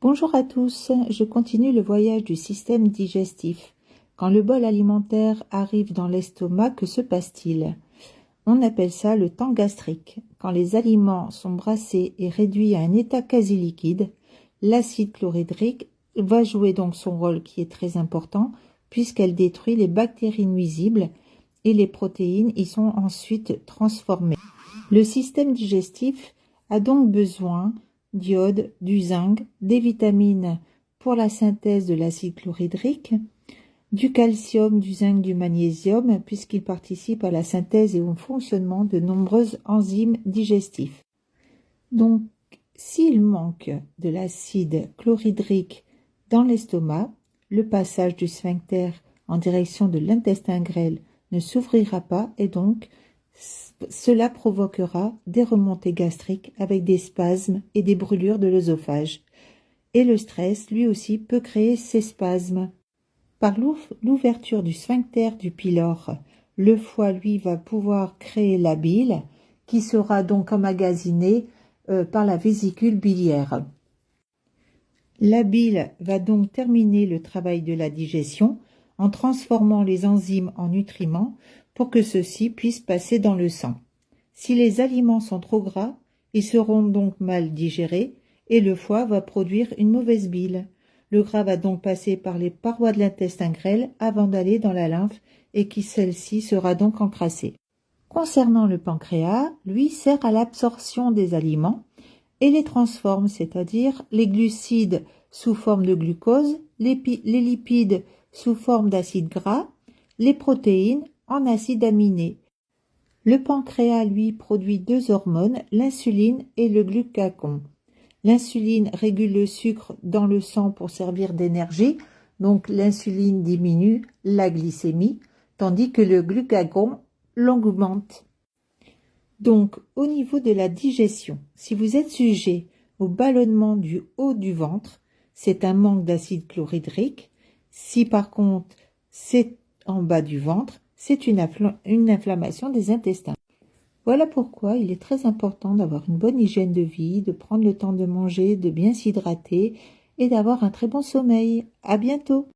Bonjour à tous, je continue le voyage du système digestif. Quand le bol alimentaire arrive dans l'estomac, que se passe-t-il? On appelle ça le temps gastrique. Quand les aliments sont brassés et réduits à un état quasi liquide, l'acide chlorhydrique va jouer donc son rôle qui est très important puisqu'elle détruit les bactéries nuisibles et les protéines y sont ensuite transformées. Le système digestif a donc besoin d'iode, du zinc, des vitamines pour la synthèse de l'acide chlorhydrique, du calcium, du zinc, du magnésium, puisqu'il participe à la synthèse et au fonctionnement de nombreuses enzymes digestifs. Donc, s'il manque de l'acide chlorhydrique dans l'estomac, le passage du sphincter en direction de l'intestin grêle ne s'ouvrira pas et donc cela provoquera des remontées gastriques avec des spasmes et des brûlures de l'œsophage. Et le stress, lui aussi, peut créer ces spasmes. Par l'ouverture du sphincter du pylore, le foie, lui, va pouvoir créer la bile qui sera donc emmagasinée par la vésicule biliaire. La bile va donc terminer le travail de la digestion en transformant les enzymes en nutriments pour que ceux-ci puissent passer dans le sang. Si les aliments sont trop gras, ils seront donc mal digérés et le foie va produire une mauvaise bile. Le gras va donc passer par les parois de l'intestin grêle avant d'aller dans la lymphe et qui celle-ci sera donc encrassée. Concernant le pancréas, lui sert à l'absorption des aliments et les transforme, c'est-à-dire les glucides sous forme de glucose, les lipides sous forme d'acide gras, les protéines en acides aminés. Le pancréas, lui, produit deux hormones, l'insuline et le glucagon. L'insuline régule le sucre dans le sang pour servir d'énergie, donc l'insuline diminue la glycémie, tandis que le glucagon l'augmente. Donc, au niveau de la digestion, si vous êtes sujet au ballonnement du haut du ventre, c'est un manque d'acide chlorhydrique. Si par contre c'est en bas du ventre, c'est une inflammation des intestins. Voilà pourquoi il est très important d'avoir une bonne hygiène de vie, de prendre le temps de manger, de bien s'hydrater et d'avoir un très bon sommeil. À bientôt!